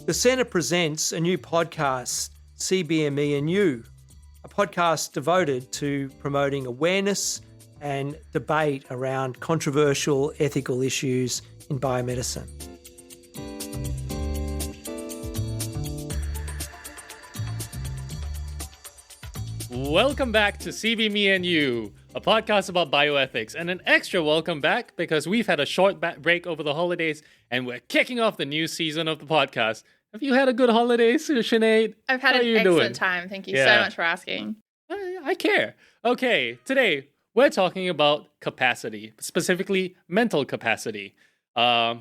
The Centre presents a new podcast, CBme&U, a podcast devoted to promoting awareness and debate around controversial ethical issues in biomedicine. Welcome back to CBme&U, a podcast about bioethics, and an extra welcome back because we've had a short break over the holidays and we're kicking off the new season of the podcast. Have you had a good holiday, Sinead? I've had an excellent time. Thank you so much for asking. I care. Okay, today we're talking about capacity, specifically mental capacity. For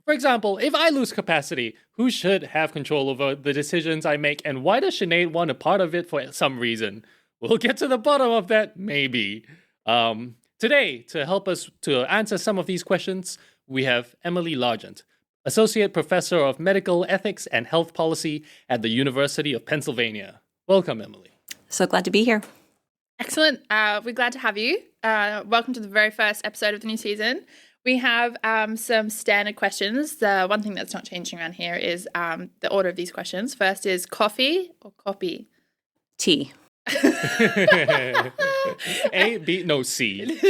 example, if I lose capacity, who should have control over the decisions I make, and why does Sinead want a part of it for some reason? We'll get to the bottom of that, maybe. Today, to help us to answer some of these questions, we have Emily Largent, Assistant Professor of Medical Ethics and Health Policy at the University of Pennsylvania. Welcome, Emily. So glad to be here. Excellent. We're glad to have you. Welcome to the very first episode of the new season. We have some standard questions. The one thing that's not changing around here is the order of these questions. First is coffee or copy? Tea. A, B, no, C.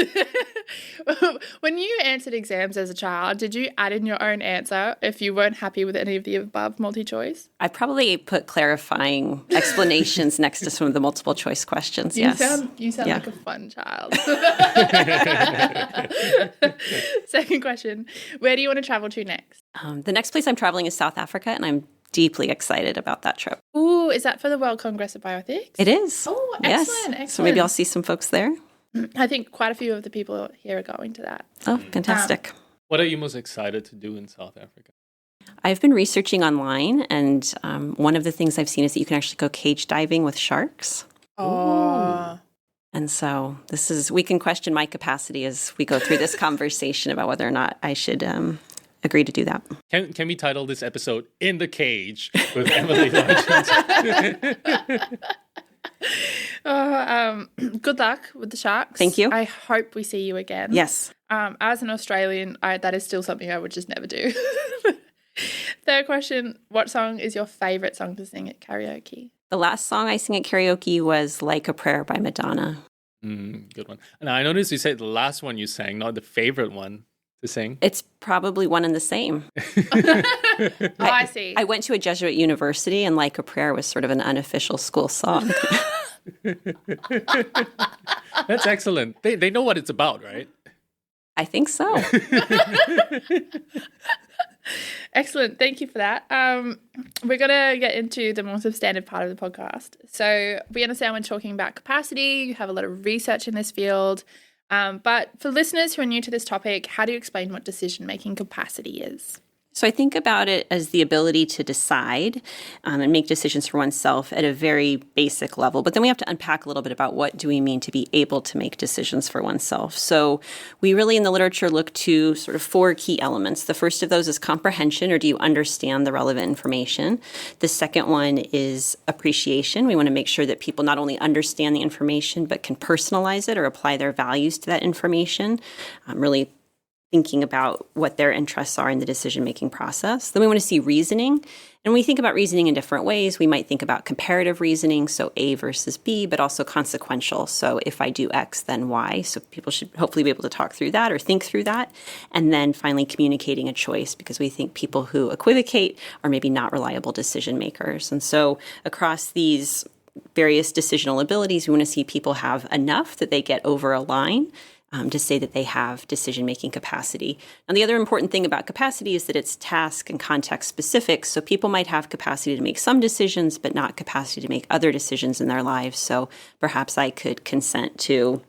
When you answered exams as a child, did you add in your own answer if you weren't happy with any of the above multi-choice? I probably put clarifying explanations next to some of the multiple choice questions. You sound like a fun child. Second question, where do you want to travel to next? The next place I'm traveling is South Africa, and I'm deeply excited about that trip. Ooh, is that for the World Congress of Bioethics? It is. Oh, yes. Excellent. So maybe I'll see some folks there. I think quite a few of the people here are going to that. Oh, fantastic. What are you most excited to do in South Africa? I've been researching online, and one of the things I've seen is that you can actually go cage diving with sharks. Oh. And so we can question my capacity as we go through this conversation about whether or not I should agree to do that. Can we title this episode "In the Cage" with Emily Largent? Good luck with the sharks. Thank you. I hope we see you again. Yes. As an Australian, that is still something I would just never do. Third question, what song is your favourite song to sing at karaoke? The last song I sang at karaoke was Like a Prayer by Madonna. Good one. And I noticed you said the last one you sang, not the favorite one to sing. It's probably one and the same. I see. I went to a Jesuit university, and Like a Prayer was sort of an unofficial school song. That's excellent. They know what it's about, right? I think so. Excellent. Thank you for that. We're going to get into the more substantive part of the podcast. So we understand we're talking about capacity. You have a lot of research in this field. But for listeners who are new to this topic, how do you explain what decision-making capacity is? So I think about it as the ability to decide and make decisions for oneself at a very basic level. But then we have to unpack a little bit about what do we mean to be able to make decisions for oneself. So we really in the literature look to sort of four key elements. The first of those is comprehension, or do you understand the relevant information? The second one is appreciation. We want to make sure that people not only understand the information, but can personalize it or apply their values to that information. Really thinking about what their interests are in the decision-making process. Then we want to see reasoning. And we think about reasoning in different ways. We might think about comparative reasoning, so A versus B, but also consequential. So if I do X, then Y. So people should hopefully be able to talk through that or think through that. And then finally communicating a choice, because we think people who equivocate are maybe not reliable decision makers. And so across these various decisional abilities, we want to see people have enough that they get over a line to say that they have decision-making capacity. And the other important thing about capacity is that it's task and context specific. So people might have capacity to make some decisions, but not capacity to make other decisions in their lives. So perhaps I could consent to,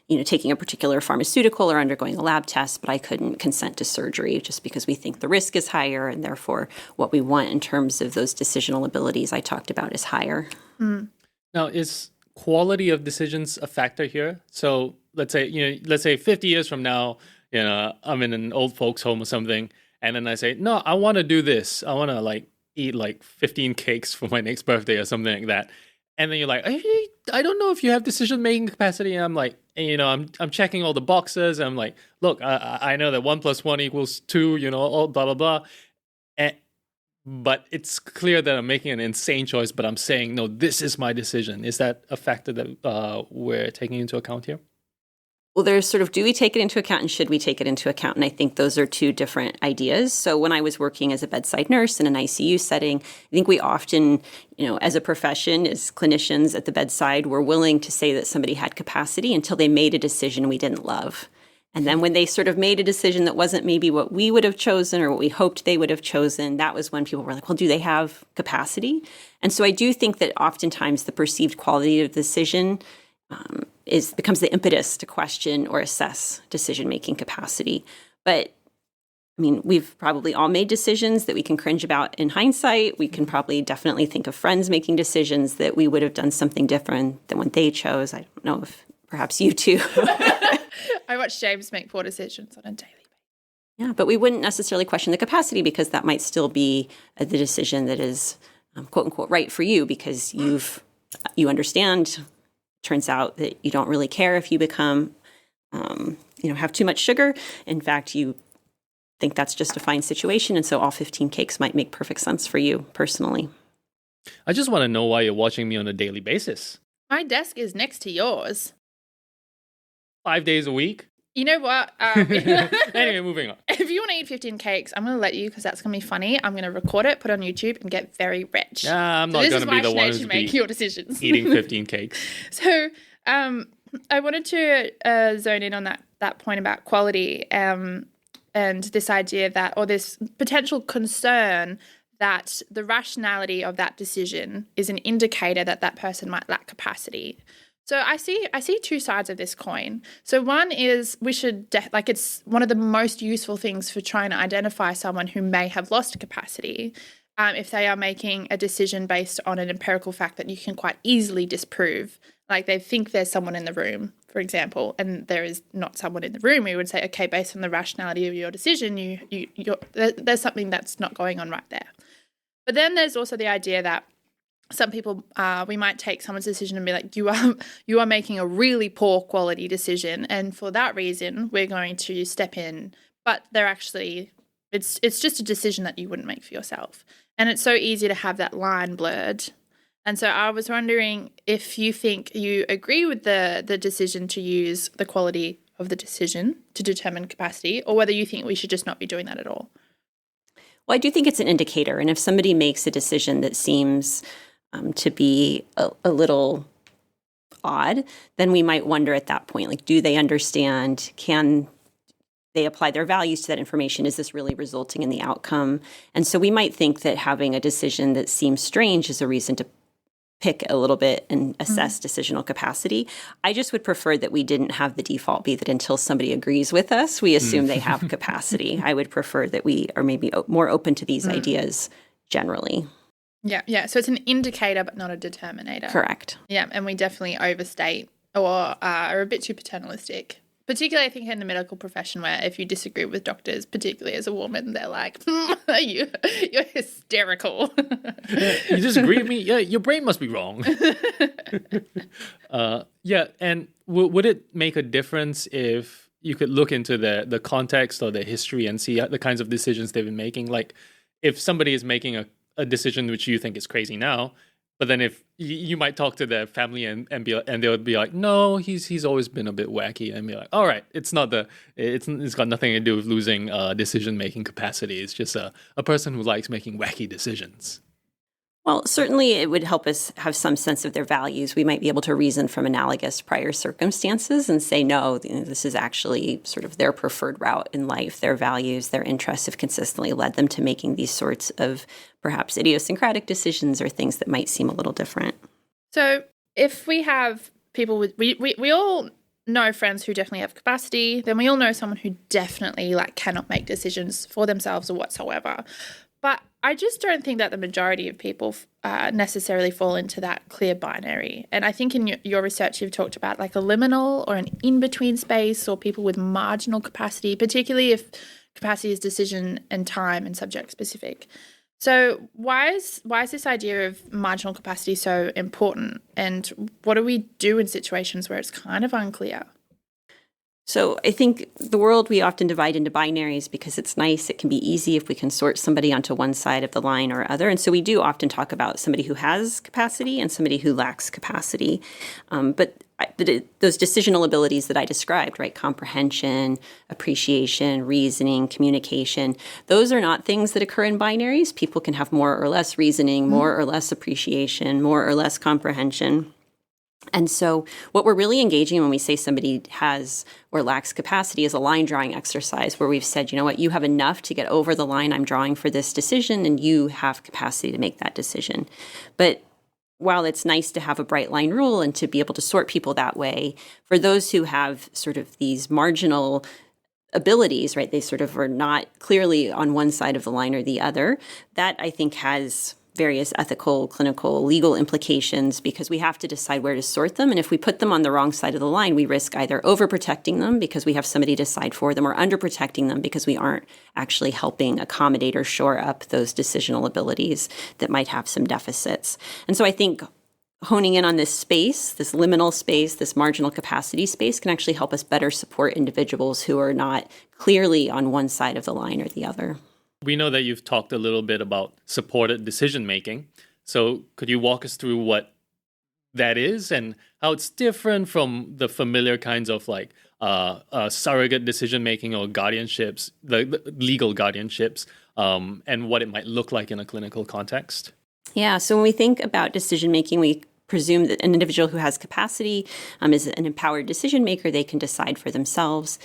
taking a particular pharmaceutical or undergoing a lab test, but I couldn't consent to surgery just because we think the risk is higher, and therefore what we want in terms of those decisional abilities I talked about is higher. Now, is quality of decisions a factor here? So let's say 50 years from now, I'm in an old folks home or something, and then I say, no, I want to do this. I want to eat 15 cakes for my next birthday or something like that. And then you're like, I don't know if you have decision-making capacity. And I'm like, I'm checking all the boxes. And I'm like, look, I know that 1 + 1 = 2, all blah, blah, blah. And but it's clear that I'm making an insane choice, but I'm saying, no, this is my decision. Is that a factor that we're taking into account here? Well, there's sort of, do we take it into account and should we take it into account? And I think those are two different ideas. So when I was working as a bedside nurse in an ICU setting, I think we often, as a profession, as clinicians at the bedside, were willing to say that somebody had capacity until they made a decision we didn't love. And then when they sort of made a decision that wasn't maybe what we would have chosen or what we hoped they would have chosen, that was when people were like, well, do they have capacity? And so I do think that oftentimes the perceived quality of the decision becomes the impetus to question or assess decision-making capacity. But I mean, we've probably all made decisions that we can cringe about in hindsight. We can probably definitely think of friends making decisions that we would have done something different than what they chose. I don't know if perhaps you too. I watch James make poor decisions on a daily basis. Yeah, but we wouldn't necessarily question the capacity because that might still be the decision that is quote unquote right for you because you understand. Turns out that you don't really care if you become, have too much sugar. In fact, you think that's just a fine situation. And so all 15 cakes might make perfect sense for you personally. I just want to know why you're watching me on a daily basis. My desk is next to yours. 5 days a week? You know what? Anyway, moving on. If you want to eat 15 cakes, I'm going to let you because that's going to be funny. I'm going to record it, put it on YouTube, and get very rich. Yeah, I'm not going to be the one who's make your decisions. eating 15 cakes. So I wanted to zone in on that point about quality and this idea that, or this potential concern that the rationality of that decision is an indicator that that person might lack capacity. So I see two sides of this coin. So one is we should, it's one of the most useful things for trying to identify someone who may have lost capacity if they are making a decision based on an empirical fact that you can quite easily disprove. Like they think there's someone in the room, for example, and there is not someone in the room. We would say, okay, based on the rationality of your decision, there's something that's not going on right there. But then there's also the idea that some people, we might take someone's decision and be like, you are making a really poor quality decision, and for that reason, we're going to step in. But they're actually, it's just a decision that you wouldn't make for yourself, and it's so easy to have that line blurred. And so I was wondering if you think you agree with the decision to use the quality of the decision to determine capacity, or whether you think we should just not be doing that at all. Well, I do think it's an indicator, and if somebody makes a decision that seems to be a little odd, then we might wonder at that point, like, do they understand? Can they apply their values to that information? Is this really resulting in the outcome? And so we might think that having a decision that seems strange is a reason to pick a little bit and assess decisional capacity. I just would prefer that we didn't have the default be that until somebody agrees with us, we assume they have capacity. I would prefer that we are maybe more open to these ideas generally. Yeah. So it's an indicator, but not a determinator. Correct. Yeah, and we definitely overstate or are a bit too paternalistic. Particularly, I think, in the medical profession, where if you disagree with doctors, particularly as a woman, they're like, you're hysterical. You disagree with me? Yeah, your brain must be wrong. And would it make a difference if you could look into the context or the history and see the kinds of decisions they've been making? Like, if somebody is making a decision which you think is crazy now, but then if you might talk to their family and they would be like, no, he's always been a bit wacky, and be like, all right, it's got nothing to do with losing decision making capacity. It's just a person who likes making wacky decisions. Well, certainly it would help us have some sense of their values. We might be able to reason from analogous prior circumstances and say, no, this is actually sort of their preferred route in life. Their values, their interests have consistently led them to making these sorts of perhaps idiosyncratic decisions or things that might seem a little different. So if we have people with, we all know friends who definitely have capacity, then we all know someone who definitely cannot make decisions for themselves or whatsoever. But I just don't think that the majority of people necessarily fall into that clear binary. And I think in your research you've talked about a liminal or an in-between space, or people with marginal capacity, particularly if capacity is decision and time and subject specific. So why is this idea of marginal capacity so important? And what do we do in situations where it's kind of unclear? So I think the world we often divide into binaries because it's nice. It can be easy if we can sort somebody onto one side of the line or other. And so we do often talk about somebody who has capacity and somebody who lacks capacity. But those decisional abilities that I described, right? Comprehension, appreciation, reasoning, communication, those are not things that occur in binaries. People can have more or less reasoning, more or less appreciation, more or less comprehension. And so what we're really engaging when we say somebody has or lacks capacity is a line drawing exercise where we've said, you know what, you have enough to get over the line I'm drawing for this decision, and you have capacity to make that decision. But while it's nice to have a bright line rule and to be able to sort people that way, for those who have sort of these marginal abilities, right, they sort of are not clearly on one side of the line or the other, that I think has various ethical, clinical, legal implications because we have to decide where to sort them. And if we put them on the wrong side of the line, we risk either overprotecting them because we have somebody decide for them or underprotecting them because we aren't actually helping accommodate or shore up those decisional abilities that might have some deficits. And so I think honing in on this space, this liminal space, this marginal capacity space can actually help us better support individuals who are not clearly on one side of the line or the other. We know that you've talked a little bit about supported decision-making. So could you walk us through what that is and how it's different from the familiar kinds of like surrogate decision-making or guardianships, the legal guardianships, and what it might look like in a clinical context? Yeah, so when we think about decision-making, we presume that an individual who has capacity is an empowered decision-maker. They can decide for themselves.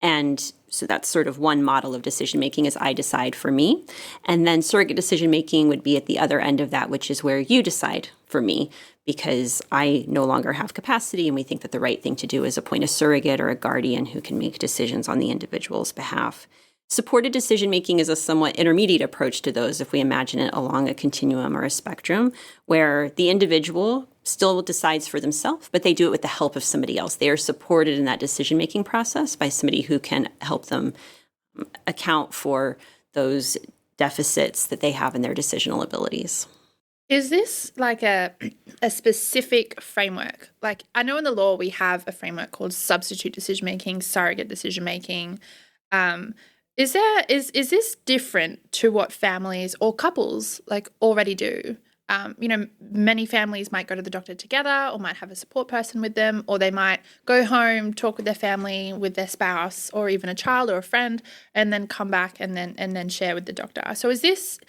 And so that's sort of one model of decision-making is I decide for me. And then surrogate decision-making would be at the other end of that, which is where you decide for me because I no longer have capacity and we think that the right thing to do is appoint a surrogate or a guardian who can make decisions on the individual's behalf. Supported decision-making is a somewhat intermediate approach to those if we imagine it along a continuum or a spectrum where the individual still decides for themselves, but they do it with the help of somebody else. They are supported in that decision-making process by somebody who can help them account for those deficits that they have in their decisional abilities. Is this like a specific framework? Like I know in the law we have a framework called substitute decision-making, surrogate decision-making. Is this different to what families or couples like already do? Many families might go to the doctor together or might have a support person with them, or they might go home, talk with their family, with their spouse, or even a child or a friend, and then come back and then share with the doctor. So is this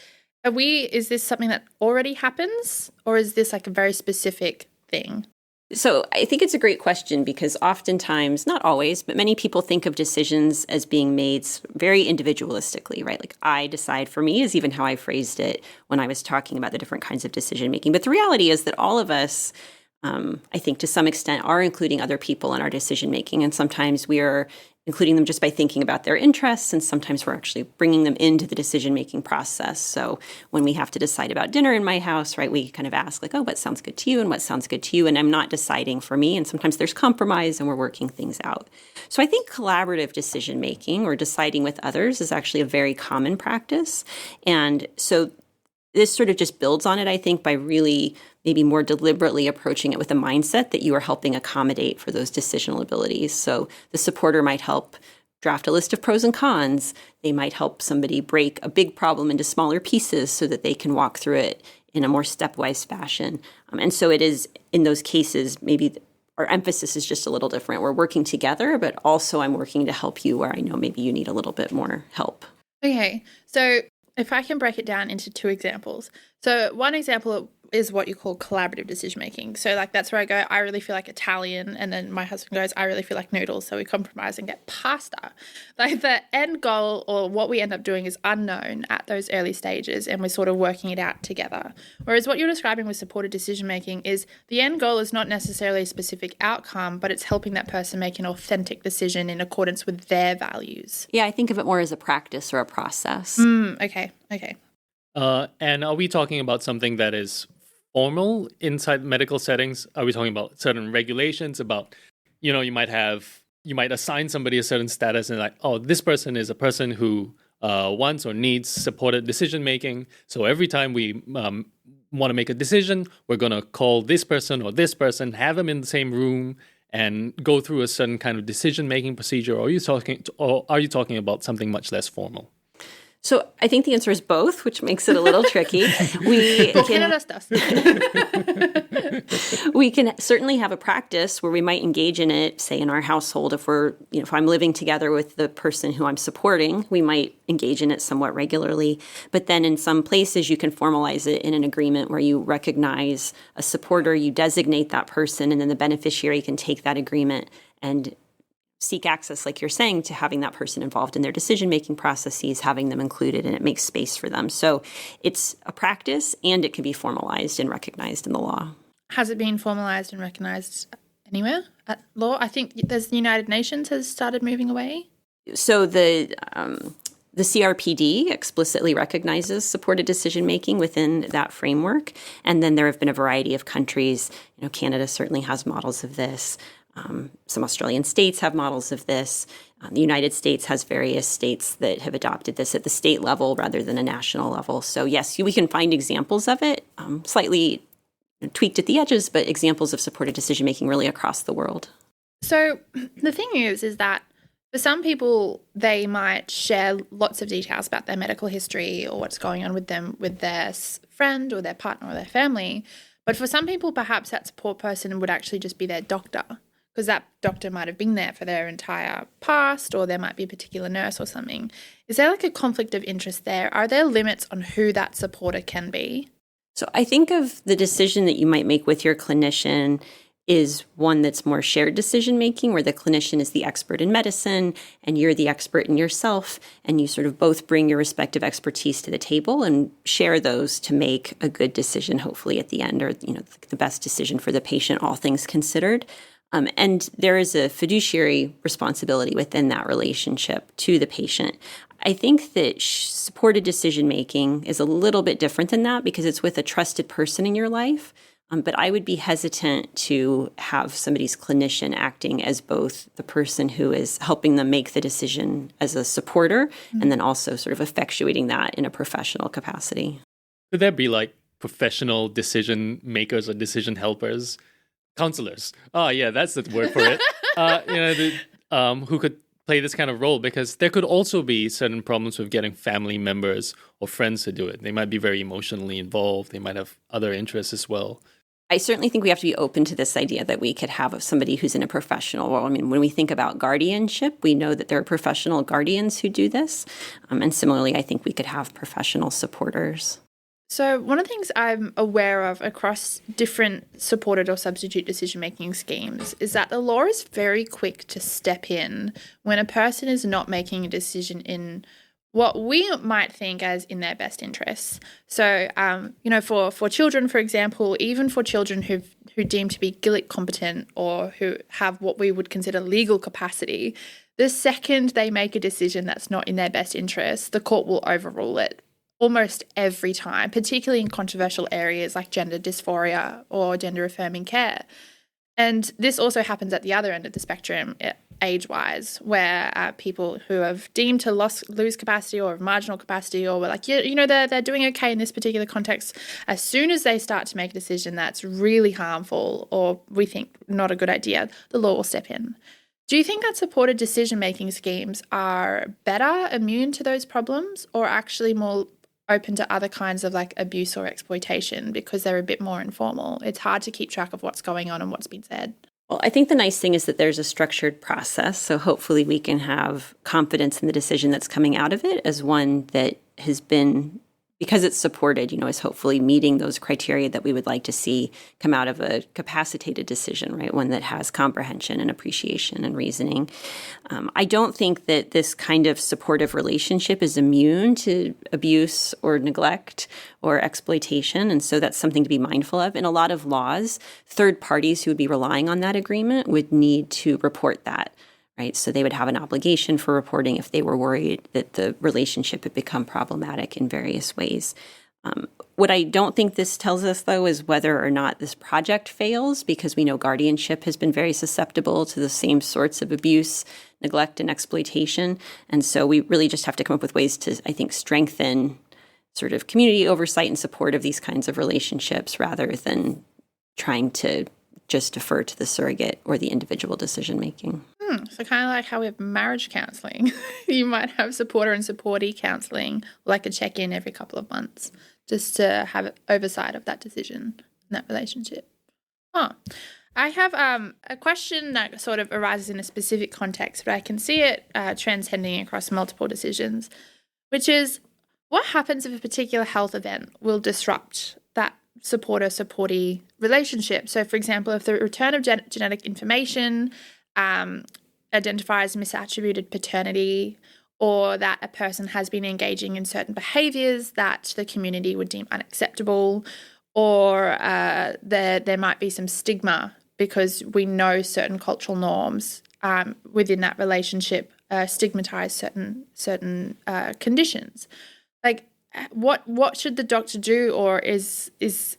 something that already happens, or is this like a very specific thing? So I think it's a great question because oftentimes, not always, but many people think of decisions as being made very individualistically, right? Like I decide for me is even how I phrased it when I was talking about the different kinds of decision making. But the reality is that all of us, I think to some extent, are including other people in our decision making. And sometimes we are including them just by thinking about their interests. And sometimes we're actually bringing them into the decision-making process. So when we have to decide about dinner in my house, right, we kind of ask like, oh, what sounds good to you and what sounds good to you? And I'm not deciding for me. And sometimes there's compromise and we're working things out. So I think collaborative decision-making or deciding with others is actually a very common practice. And so this sort of just builds on it, I think, by really maybe more deliberately approaching it with a mindset that you are helping accommodate for those decisional abilities. So the supporter might help draft a list of pros and cons. They might help somebody break a big problem into smaller pieces so that they can walk through it in a more stepwise fashion. And so it is, in those cases, maybe our emphasis is just a little different. We're working together, but also I'm working to help you where I know maybe you need a little bit more help. Okay, so if I can break it down into two examples. So one example is what you call collaborative decision making. So like that's where I go, I really feel like Italian, and then my husband goes, I really feel like noodles. So we compromise and get pasta. Like the end goal or what we end up doing is unknown at those early stages, and we're sort of working it out together. Whereas what you're describing with supported decision making is the end goal is not necessarily a specific outcome, but it's helping that person make an authentic decision in accordance with their values. Yeah, I think of it more as a practice or a process. Okay. And are we talking about something that is formal inside medical settings? Are we talking about certain regulations about, you might assign somebody a certain status and like, oh, this person is a person who wants or needs supported decision making. So every time we want to make a decision, we're going to call this person or this person, have them in the same room and go through a certain kind of decision-making procedure, or are you talking about something much less formal? So I think the answer is both, which makes it a little tricky. We can certainly have a practice where we might engage in it, say in our household. If I'm living together with the person who I'm supporting, we might engage in it somewhat regularly. But then in some places, you can formalize it in an agreement where you recognize a supporter, you designate that person, and then the beneficiary can take that agreement and seek access, like you're saying, to having that person involved in their decision-making processes, having them included, and it makes space for them. So it's a practice, and it can be formalized and recognized in the law. Has it been formalized and recognized anywhere at law? I think the United Nations has started moving away. So the CRPD explicitly recognizes supported decision-making within that framework. And then there have been a variety of countries. Canada certainly has models of this. Some Australian states have models of this. The United States has various states that have adopted this at the state level rather than a national level. So yes, we can find examples of it, slightly tweaked at the edges, but examples of supported decision-making really across the world. So the thing is that for some people, they might share lots of details about their medical history or what's going on with them, with their friend or their partner or their family. But for some people, perhaps that support person would actually just be their doctor, because that doctor might have been there for their entire past, or there might be a particular nurse or something. Is there like a conflict of interest there? Are there limits on who that supporter can be? So I think of the decision that you might make with your clinician is one that's more shared decision-making, where the clinician is the expert in medicine and you're the expert in yourself, and you sort of both bring your respective expertise to the table and share those to make a good decision, hopefully at the end, or the best decision for the patient, all things considered. And there is a fiduciary responsibility within that relationship to the patient. I think that supported decision-making is a little bit different than that because it's with a trusted person in your life. But I would be hesitant to have somebody's clinician acting as both the person who is helping them make the decision as a supporter and then also sort of effectuating that in a professional capacity. Could there be like professional decision makers or decision helpers? Counselors. Oh, yeah, that's the word for it. Who could play this kind of role, because there could also be certain problems with getting family members or friends to do it. They might be very emotionally involved. They might have other interests as well. I certainly think we have to be open to this idea that we could have somebody who's in a professional role. I mean, when we think about guardianship, we know that there are professional guardians who do this. And similarly, I think we could have professional supporters. So one of the things I'm aware of across different supported or substitute decision-making schemes is that the law is very quick to step in when a person is not making a decision in what we might think as in their best interests. So, for children, for example, even for children who deem to be GILIC competent or who have what we would consider legal capacity, the second they make a decision that's not in their best interest, the court will overrule it almost every time, particularly in controversial areas like gender dysphoria or gender affirming care. And this also happens at the other end of the spectrum, age-wise, where people who have deemed to lose capacity or have marginal capacity, or were like, they're doing okay in this particular context, as soon as they start to make a decision that's really harmful or we think not a good idea, the law will step in. Do you think that supported decision-making schemes are better, immune to those problems, or actually more open to other kinds of like abuse or exploitation because they're a bit more informal? It's hard to keep track of what's going on and what's been said. Well, I think the nice thing is that there's a structured process. So hopefully we can have confidence in the decision that's coming out of it as one that has been, because it's supported, is hopefully meeting those criteria that we would like to see come out of a capacitated decision, right? One that has comprehension and appreciation and reasoning. I don't think that this kind of supportive relationship is immune to abuse or neglect or exploitation. And so that's something to be mindful of. In a lot of laws, third parties who would be relying on that agreement would need to report that. Right? So they would have an obligation for reporting if they were worried that the relationship had become problematic in various ways. What I don't think this tells us, though, is whether or not this project fails, because we know guardianship has been very susceptible to the same sorts of abuse, neglect, and exploitation. And so we really just have to come up with ways to, I think, strengthen sort of community oversight and support of these kinds of relationships rather than trying to just defer to the surrogate or the individual decision making. So kind of like how we have marriage counselling. You might have supporter and supportee counselling, like a check-in every couple of months, just to have oversight of that decision in that relationship. I have a question that sort of arises in a specific context, but I can see it transcending across multiple decisions, which is what happens if a particular health event will disrupt that supporter-supportee relationship? So, for example, if the return of genetic information identifies misattributed paternity, or that a person has been engaging in certain behaviours that the community would deem unacceptable, or there might be some stigma because we know certain cultural norms within that relationship stigmatise certain conditions. Like, what should the doctor do, or is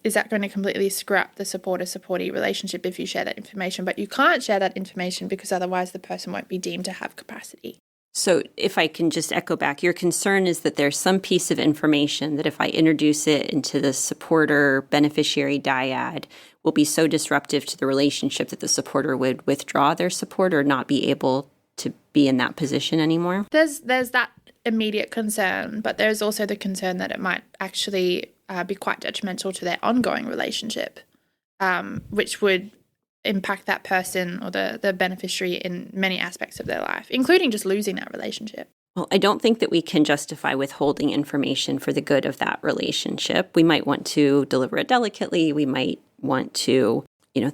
that going to completely scrap the supporter-supportee relationship if you share that information? But you can't share that information because otherwise the person won't be deemed to have capacity. So if I can just echo back, your concern is that there's some piece of information that if I introduce it into the supporter-beneficiary dyad will be so disruptive to the relationship that the supporter would withdraw their support or not be able to be in that position anymore? There's that immediate concern, but there's also the concern that it might actually be quite detrimental to their ongoing relationship, which would impact that person or the beneficiary in many aspects of their life, including just losing that relationship. Well, I don't think that we can justify withholding information for the good of that relationship. We might want to deliver it delicately. We might want to,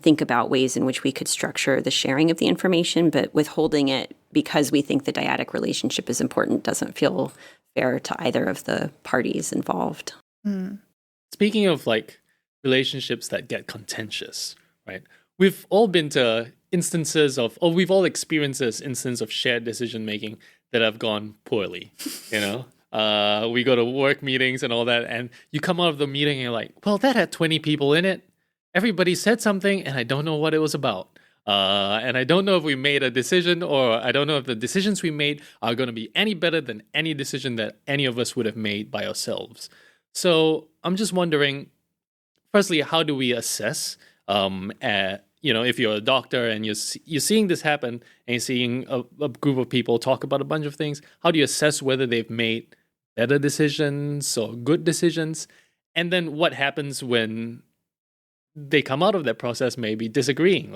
think about ways in which we could structure the sharing of the information, but withholding it because we think the dyadic relationship is important doesn't feel fair to either of the parties involved. Speaking of relationships that get contentious, right? We've all been to we've all experienced this instance of shared decision making that have gone poorly, we go to work meetings and all that, and you come out of the meeting and you're like, well, that had 20 people in it. Everybody said something and I don't know what it was about. And I don't know if we made a decision, or I don't know if the decisions we made are going to be any better than any decision that any of us would have made by ourselves. So I'm just wondering, firstly, how do we assess, if you're a doctor and you're seeing this happen and you're seeing a group of people talk about a bunch of things, how do you assess whether they've made better decisions or good decisions? And then what happens when they come out of that process maybe disagreeing?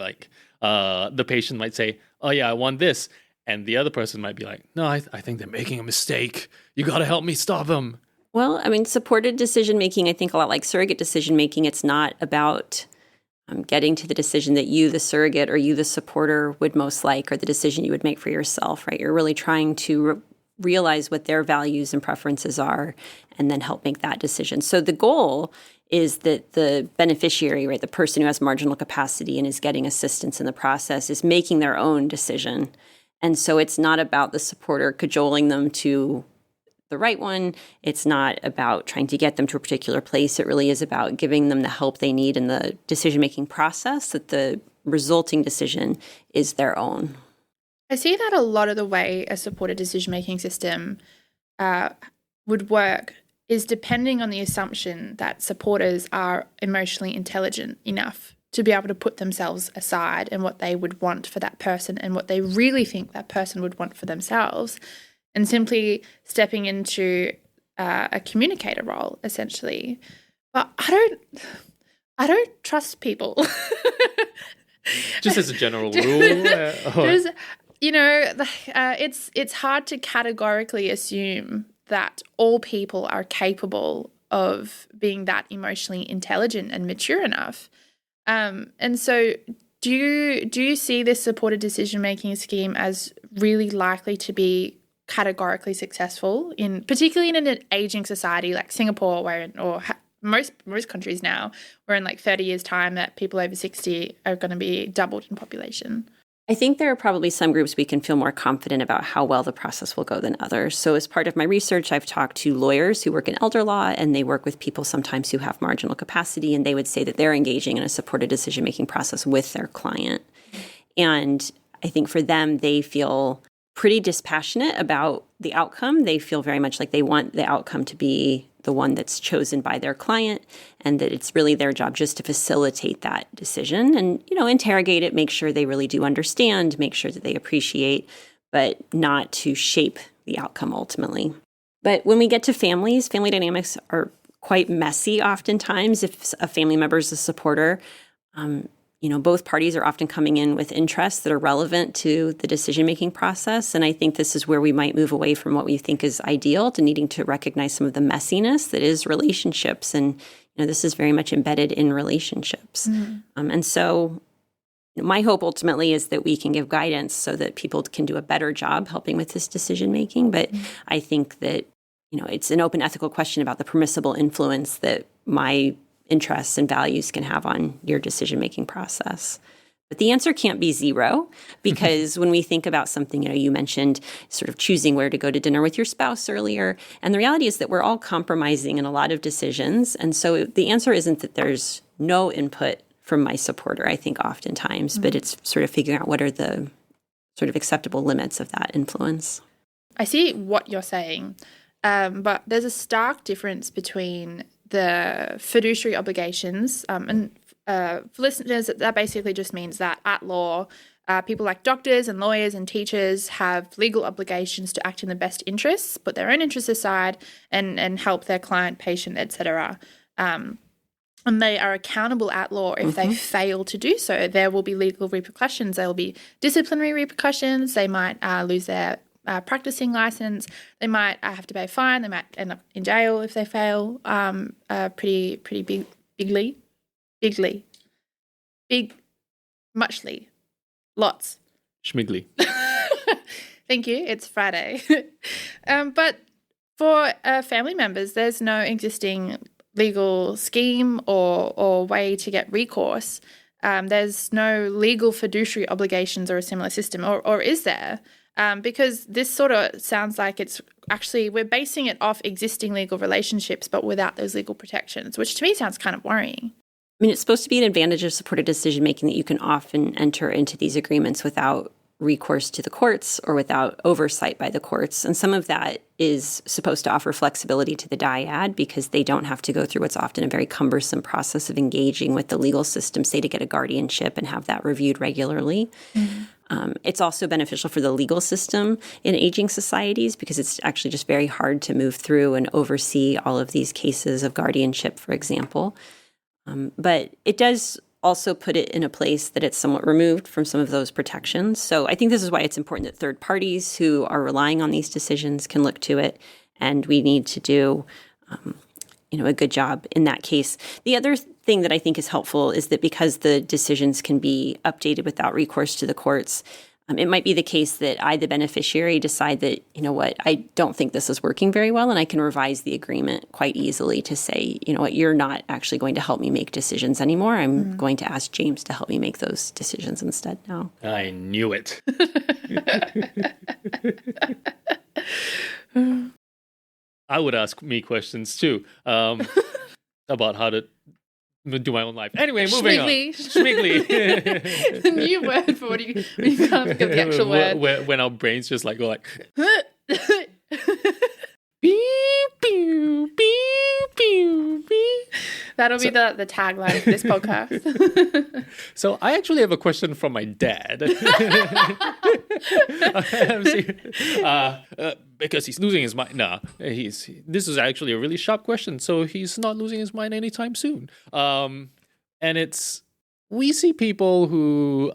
The patient might say, oh yeah, I want this. And the other person might be like, no, I think they're making a mistake. You got to help me stop them. Well, supported decision-making, I think a lot like surrogate decision-making, it's not about getting to the decision that you, the surrogate, or you, the supporter, would most like, or the decision you would make for yourself, right? You're really trying to realize what their values and preferences are and then help make that decision. So the goal is that the beneficiary, right, the person who has marginal capacity and is getting assistance in the process, is making their own decision. And so it's not about the supporter cajoling them to the right one. It's not about trying to get them to a particular place. It really is about giving them the help they need in the decision-making process, that the resulting decision is their own. I see that a lot of the way a supported decision-making system would work is depending on the assumption that supporters are emotionally intelligent enough to be able to put themselves aside and what they would want for that person and what they really think that person would want for themselves, and simply stepping into a communicator role, essentially. But I don't trust people. Just as a general rule. It's hard to categorically assume that all people are capable of being that emotionally intelligent and mature enough. And so do you see this supported decision-making scheme as really likely to be categorically successful, particularly in an aging society like Singapore, most countries now, where in 30 years' time that people over 60 are going to be doubled in population? I think there are probably some groups we can feel more confident about how well the process will go than others. So as part of my research, I've talked to lawyers who work in elder law, and they work with people sometimes who have marginal capacity, and they would say that they're engaging in a supported decision-making process with their client. And I think for them, they feel pretty dispassionate about the outcome. They feel very much like they want the outcome to be the one that's chosen by their client, and that it's really their job just to facilitate that decision and, interrogate it, make sure they really do understand, make sure that they appreciate, but not to shape the outcome ultimately. But when we get to families, family dynamics are quite messy oftentimes. If a family member is a supporter, both parties are often coming in with interests that are relevant to the decision-making process. And I think this is where we might move away from what we think is ideal to needing to recognize some of the messiness that is relationships. And, this is very much embedded in relationships. And so my hope ultimately is that we can give guidance so that people can do a better job helping with this decision-making. But I think that, it's an open ethical question about the permissible influence that my interests and values can have on your decision-making process. But the answer can't be zero, because when we think about something, you mentioned sort of choosing where to go to dinner with your spouse earlier. And the reality is that we're all compromising in a lot of decisions. And so the answer isn't that there's no input from my supporter, I think oftentimes, but it's sort of figuring out what are the sort of acceptable limits of that influence. I see what you're saying, but there's a stark difference between the fiduciary obligations, and for listeners, that basically just means that at law, people like doctors and lawyers and teachers have legal obligations to act in the best interests, put their own interests aside, and help their client, patient, etc. And they are accountable at law if they fail to do so. There will be legal repercussions. There will be disciplinary repercussions. They might lose their practicing license. They might have to pay a fine. They might end up in jail if they fail. Muchly, lots. Schmiggly. Thank you. It's Friday. But for family members, there's no existing legal scheme or way to get recourse. There's no legal fiduciary obligations or a similar system, or is there? Because this sort of sounds like it's actually, we're basing it off existing legal relationships, but without those legal protections, which to me sounds kind of worrying. I mean, it's supposed to be an advantage of supported decision-making that you can often enter into these agreements without recourse to the courts or without oversight by the courts. And some of that is supposed to offer flexibility to the dyad because they don't have to go through what's often a very cumbersome process of engaging with the legal system, say, to get a guardianship and have that reviewed regularly. It's also beneficial for the legal system in aging societies because it's actually just very hard to move through and oversee all of these cases of guardianship, for example. But it does also put it in a place that it's somewhat removed from some of those protections. So I think this is why it's important that third parties who are relying on these decisions can look to it, and we need to do a good job in that case. The other thing that I think is helpful is that because the decisions can be updated without recourse to the courts, it might be the case that I, the beneficiary, decide that, I don't think this is working very well, and I can revise the agreement quite easily to say, you're not actually going to help me make decisions anymore. I'm going to ask James to help me make those decisions instead now. I knew it. I would ask me questions too about how to do my own life. Anyway, moving on. Schmiggly. The new word for when you can't think of the actual word. When our brains just go like... beep, beep, beep, beep, beep. That'll be the tagline for this podcast. So I actually have a question from my dad. Because he's losing his mind. This is actually a really sharp question. So he's not losing his mind anytime soon. And we see people who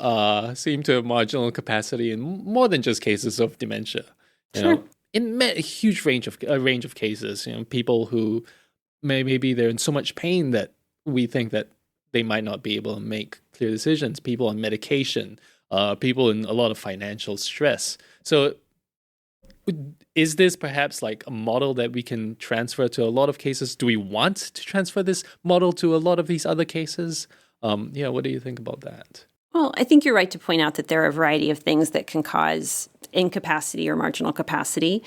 seem to have marginal capacity in more than just cases of dementia. In a huge range of cases. People who maybe they're in so much pain that we think that they might not be able to make clear decisions. People on medication, people in a lot of financial stress. So is this perhaps like a model that we can transfer to a lot of cases? Do we want to transfer this model to a lot of these other cases? What do you think about that? Well, I think you're right to point out that there are a variety of things that can cause incapacity or marginal capacity.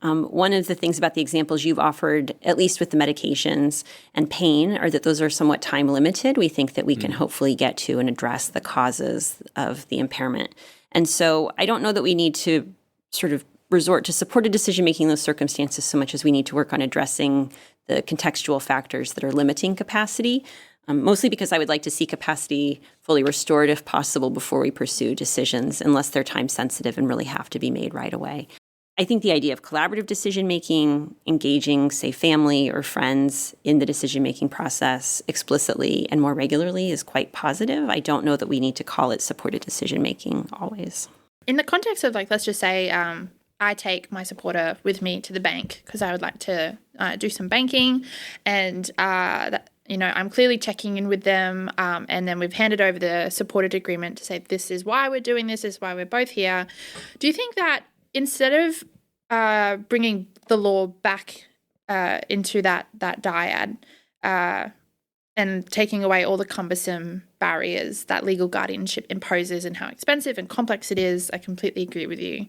One of the things about the examples you've offered, at least with the medications and pain, are that those are somewhat time limited. We think that we can hopefully get to and address the causes of the impairment. And so I don't know that we need to sort of resort to supported decision-making in those circumstances so much as we need to work on addressing the contextual factors that are limiting capacity, mostly because I would like to see capacity fully restored if possible before we pursue decisions, unless they're time-sensitive and really have to be made right away. I think the idea of collaborative decision-making, engaging, say, family or friends in the decision-making process explicitly and more regularly is quite positive. I don't know that we need to call it supported decision-making always. In the context of, like, let's just say I take my supporter with me to the bank because I would like to do some banking, and I'm clearly checking in with them, and then we've handed over the supported agreement to say this is why we're doing this is why we're both here. Do you think that instead of bringing the law back into that dyad and taking away all the cumbersome barriers that legal guardianship imposes and how expensive and complex it is, I completely agree with you.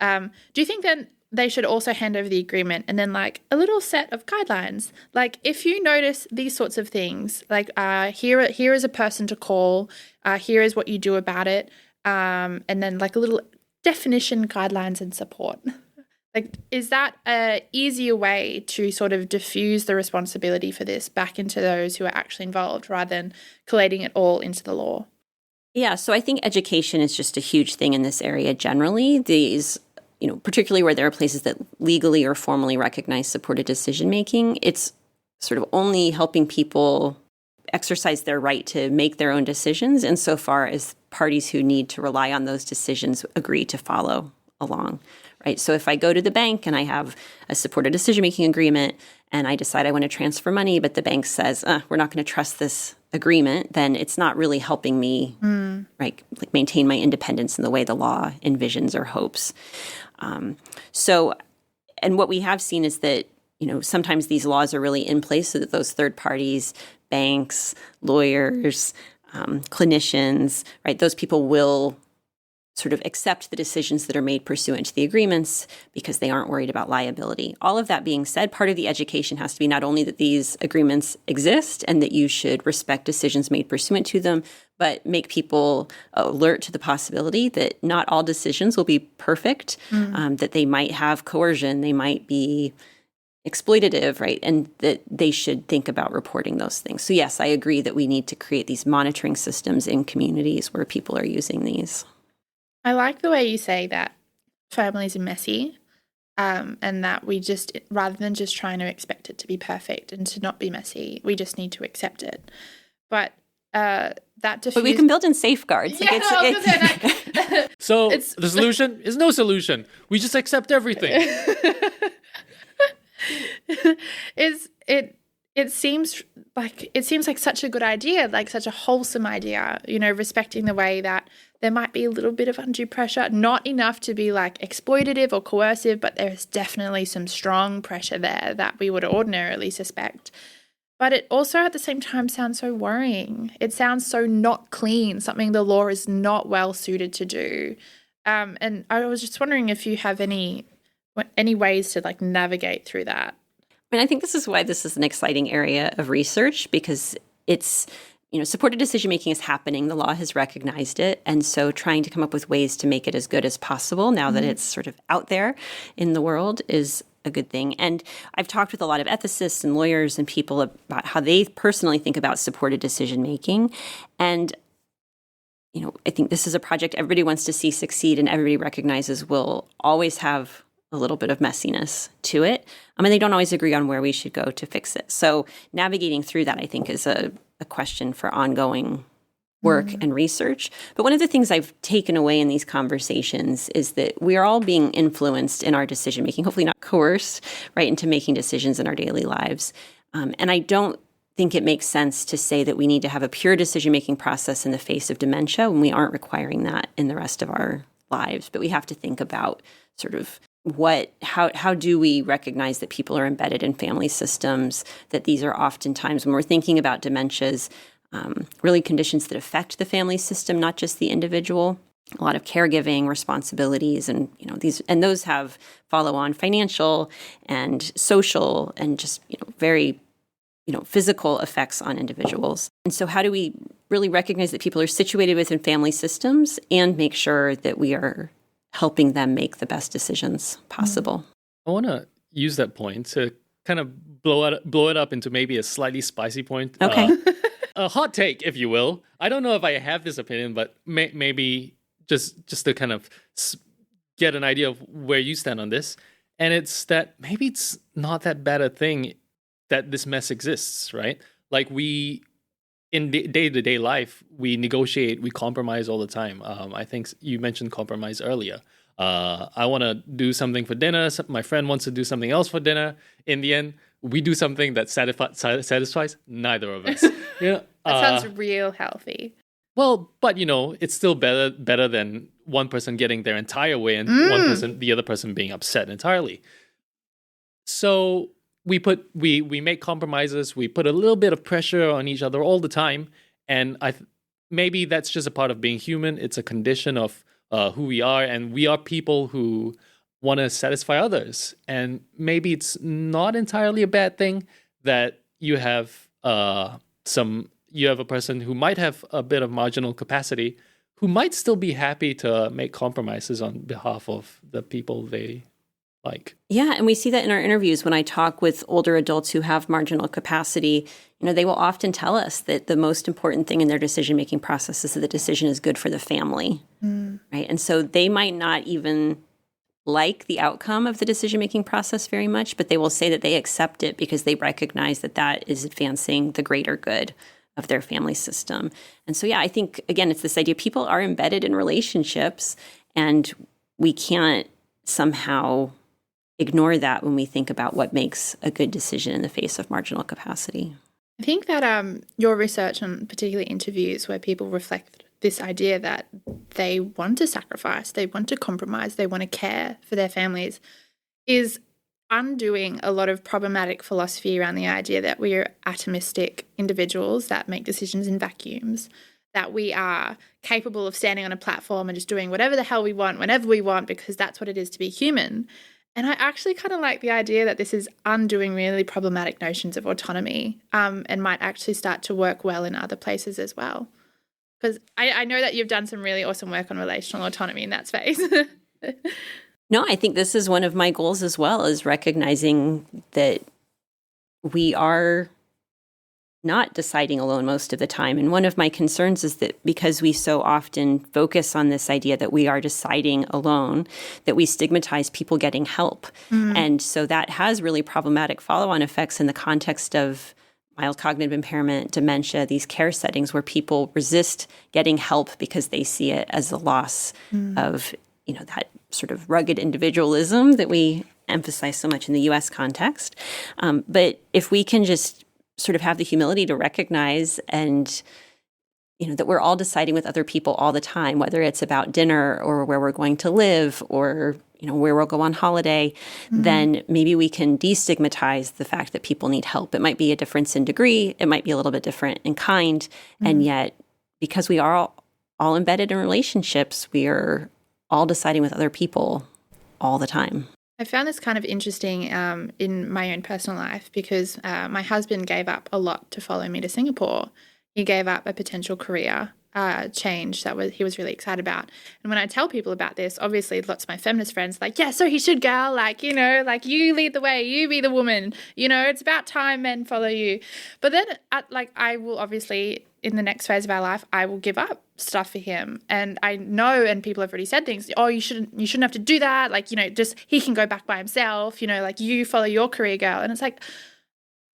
Do you think then they should also hand over the agreement and then like a little set of guidelines? Like if you notice these sorts of things, like here is a person to call, here is what you do about it, and then like a little definition, guidelines, and support. Like, is that an easier way to sort of diffuse the responsibility for this back into those who are actually involved rather than collating it all into the law? Yeah, so I think education is just a huge thing in this area generally. These, particularly where there are places that legally or formally recognize supported decision-making, it's sort of only helping people exercise their right to make their own decisions insofar as parties who need to rely on those decisions agree to follow along, right? So if I go to the bank and I have a supported decision-making agreement and I decide I want to transfer money, but the bank says, we're not going to trust this agreement, then it's not really helping me, right, like maintain my independence in the way the law envisions or hopes. And what we have seen is that, sometimes these laws are really in place so that those third parties, banks, lawyers, clinicians, right, those people will sort of accept the decisions that are made pursuant to the agreements because they aren't worried about liability. All of that being said, part of the education has to be not only that these agreements exist and that you should respect decisions made pursuant to them, but make people alert to the possibility that not all decisions will be perfect, that they might have coercion, they might be exploitative, right? And that they should think about reporting those things. So yes, I agree that we need to create these monitoring systems in communities where people are using these. I like the way you say that families are messy, and that we just, rather than just trying to expect it to be perfect and to not be messy, we just need to accept it. But But we can build in safeguards. Yeah, so the solution is no solution. We just accept everything. It seems like such a good idea, like such a wholesome idea, respecting the way that there might be a little bit of undue pressure, not enough to be like exploitative or coercive, but there's definitely some strong pressure there that we would ordinarily suspect. But it also at the same time sounds so worrying. It sounds so not clean, something the law is not well suited to do. And I was just wondering if you have any ways to like navigate through that. I mean, I think this is why this is an exciting area of research, because it's, supported decision-making is happening. The law has recognized it. And so trying to come up with ways to make it as good as possible now that it's sort of out there in the world is a good thing. And I've talked with a lot of ethicists and lawyers and people about how they personally think about supported decision-making. And, I think this is a project everybody wants to see succeed and everybody recognizes will always have a little bit of messiness to it. They don't always agree on where we should go to fix it. So navigating through that, I think, is a question for ongoing work and research. But one of the things I've taken away in these conversations is that we are all being influenced in our decision-making, hopefully not coerced, right, into making decisions in our daily lives. And I don't think it makes sense to say that we need to have a pure decision-making process in the face of dementia when we aren't requiring that in the rest of our lives. But we have to think about sort of how do we recognize that people are embedded in family systems, that these are oftentimes, when we're thinking about dementias, really conditions that affect the family system, not just the individual. A lot of caregiving responsibilities, and those have follow-on financial and social and just very physical effects on individuals. And so how do we really recognize that people are situated within family systems and make sure that we are helping them make the best decisions possible. I want to use that point to kind of blow it up into maybe a slightly spicy point. Okay. A hot take, if you will. I don't know if I have this opinion, but maybe just to kind of get an idea of where you stand on this. And it's that maybe it's not that bad a thing that this mess exists, right? Like in day-to-day life, we negotiate, we compromise all the time. I think you mentioned compromise earlier. I want to do something for dinner. My friend wants to do something else for dinner. In the end, we do something that satisfies neither of us. That sounds real healthy. Well, but it's still better than one person getting their entire way and the other person being upset entirely. So we make compromises. We put a little bit of pressure on each other all the time, and maybe that's just a part of being human. It's a condition of who we are, and we are people who want to satisfy others. And maybe it's not entirely a bad thing that you have a person who might have a bit of marginal capacity, who might still be happy to make compromises on behalf of the people they like. Yeah, and we see that in our interviews when I talk with older adults who have marginal capacity. They will often tell us that the most important thing in their decision-making process is that the decision is good for the family, right? And so they might not even like the outcome of the decision-making process very much, but they will say that they accept it because they recognize that that is advancing the greater good of their family system. And so, yeah, I think, again, it's this idea people are embedded in relationships, and we can't somehow ignore that when we think about what makes a good decision in the face of marginal capacity. I think that your research on particularly interviews where people reflect this idea that they want to sacrifice, they want to compromise, they want to care for their families is undoing a lot of problematic philosophy around the idea that we are atomistic individuals that make decisions in vacuums, that we are capable of standing on a platform and just doing whatever the hell we want, whenever we want, because that's what it is to be human. And I actually kind of like the idea that this is undoing really problematic notions of autonomy and might actually start to work well in other places as well. Because I know that you've done some really awesome work on relational autonomy in that space. No, I think this is one of my goals as well, is recognizing that we are not deciding alone most of the time. And one of my concerns is that because we so often focus on this idea that we are deciding alone, that we stigmatize people getting help. And so that has really problematic follow-on effects in the context of mild cognitive impairment, dementia, these care settings where people resist getting help because they see it as a loss of, that sort of rugged individualism that we emphasize so much in the U.S. context. But if we can just sort of have the humility to recognize and, that we're all deciding with other people all the time, whether it's about dinner or where we're going to live or, where we'll go on holiday, then maybe we can destigmatize the fact that people need help. It might be a difference in degree. It might be a little bit different in kind. And yet, because we are all embedded in relationships, we are all deciding with other people all the time. I found this kind of interesting in my own personal life because my husband gave up a lot to follow me to Singapore. He gave up a potential career change that he was really excited about. And when I tell people about this, obviously lots of my feminist friends are like, yeah, so he should, girl. Like, you lead the way, you be the woman. It's about time men follow you. But then I will obviously, in the next phase of our life, I will give up stuff for him. And I know, and people have already said things, oh, you shouldn't have to do that. Like, just he can go back by himself, like you follow your career, girl. And it's like,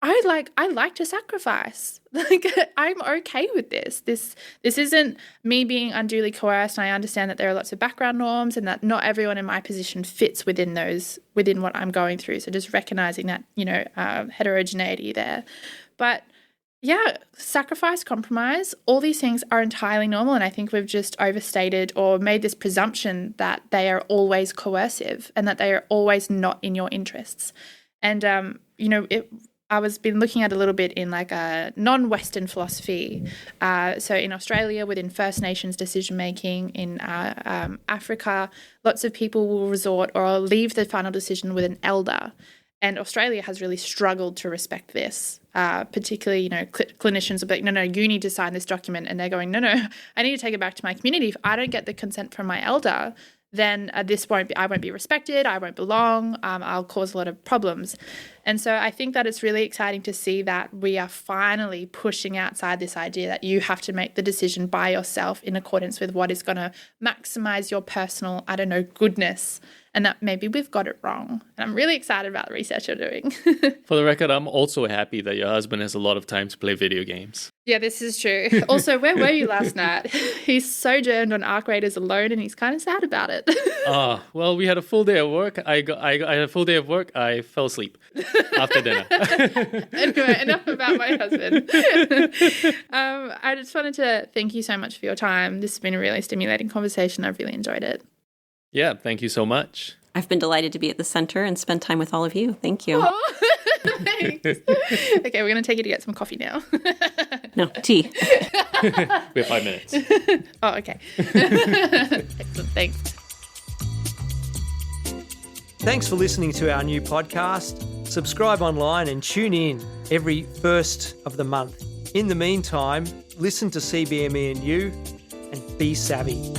I like to sacrifice. Like, I'm okay with this. This isn't me being unduly coerced. And I understand that there are lots of background norms and that not everyone in my position fits within what I'm going through. So just recognizing that, heterogeneity there. But yeah, sacrifice, compromise, all these things are entirely normal. And I think we've just overstated or made this presumption that they are always coercive and that they are always not in your interests. And, I was been looking at a little bit in like a non-Western philosophy. So in Australia, within First Nations decision-making, in Africa, lots of people will resort or leave the final decision with an elder. And Australia has really struggled to respect this, particularly, clinicians will be like, no, you need to sign this document. And they're going, no, I need to take it back to my community. If I don't get the consent from my elder, then I won't be respected, I won't belong, I'll cause a lot of problems. And so I think that it's really exciting to see that we are finally pushing outside this idea that you have to make the decision by yourself in accordance with what is going to maximize your personal, goodness, and that maybe we've got it wrong. And I'm really excited about the research you're doing. For the record, I'm also happy that your husband has a lot of time to play video games. Yeah, this is true. Also, where were you last night? He's sojourned on Arc Raiders alone and he's kind of sad about it. Well, we had a full day of work. I had a full day of work. I fell asleep after dinner. Anyway, enough about my husband. I just wanted to thank you so much for your time. This has been a really stimulating conversation. I've really enjoyed it. Yeah, thank you so much. I've been delighted to be at the center and spend time with all of you. Thank you. Thanks. Okay, we're going to take you to get some coffee now. No, tea. We have 5 minutes. Oh, okay. Excellent, thanks. Thanks for listening to our new podcast. Subscribe online and tune in every first of the month. In the meantime, listen to CBme&U and be savvy.